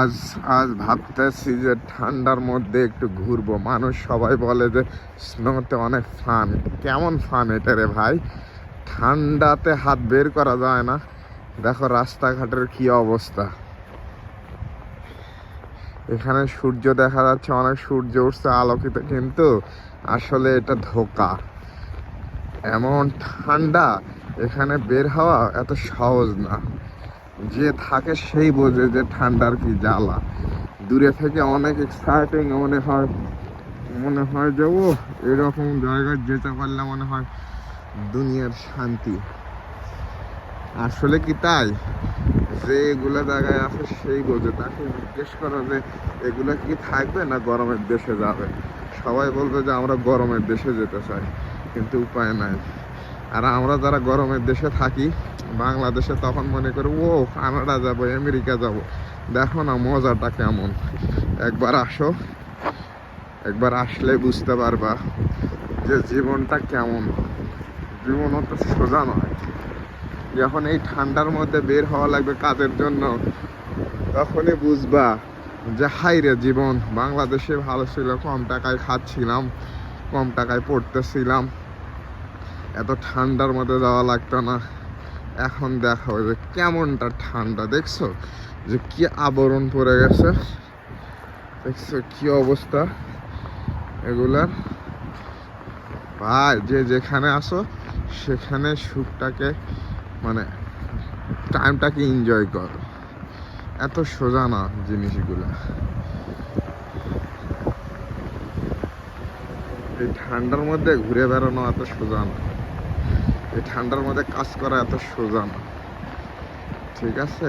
আজ আজ ভাবতেছি যে ঠান্ডার মধ্যে একটু ঘুরবো। মানুষ সবাই বলে যে স্নোতে অনেক ফান। কেমন ফান এটা রে ভাই? ঠান্ডাতে হাত বের করা যায় না। দেখো রাস্তাঘাটের কি অবস্থা। এখানে সূর্য দেখা যাচ্ছে, অনেক সূর্য উঠছে আলোকিত, কিন্তু আসলে এটা ধোঁকা। এমন ঠান্ডা, এখানে বের হওয়া এত সহজ না। যে থাকে সেই বোঝে যে ঠান্ডার কি জ্বালা। দূরে থেকে অনেক এক্সাইটিং মনে হয় যে ও এরকম জায়গায় যেতে পারলে মনে হয় দুনিয়ার শান্তি। আসলে কি তাই? যে এগুলা জায়গায় আছে সেই বোঝে। তাকে জিজ্ঞেস করা যে এগুলা কি থাকবে না গরমের দেশে যাবে, সবাই বলবে যে আমরা গরমের দেশে যেতে চাই, কিন্তু উপায় নাই। আর আমরা যারা গরমের দেশে থাকি বাংলাদেশে, তখন মনে করি ও কানাডা যাবো, আমেরিকা যাব। দেখো না মজাটা কেমন। একবার আসো, একবার আসলে বুঝতে পারবা যে জীবনটা কেমন। জীবন অত সোজা নয়। যখন এই ঠান্ডার মধ্যে বের হওয়া লাগবে কাজের জন্য, তখনই বুঝবা যে হাই রে জীবন বাংলাদেশে ভালো ছিল। কম টাকায় খাচ্ছিলাম, কম টাকায় পড়তেছিলাম, এত ঠান্ডার মধ্যে যাওয়া লাগতো না। এখন দেখো যে কেমনটা ঠান্ডা, দেখছো যে কি আবরণ পড়ে গেছে, দেখছো কি অবস্থা এগুলার। ভাই যে যেখানে আসো সেখানে সুখটাকে, মানে টাইমটাকে এনজয় করো। এত সোজা না জিনিসগুলা। এই ঠান্ডার মধ্যে ঘুরে বেড়ানো এত সোজা না। এই ঠান্ডার মধ্যে কাজ করা এত সোজা না। ঠিক আছে।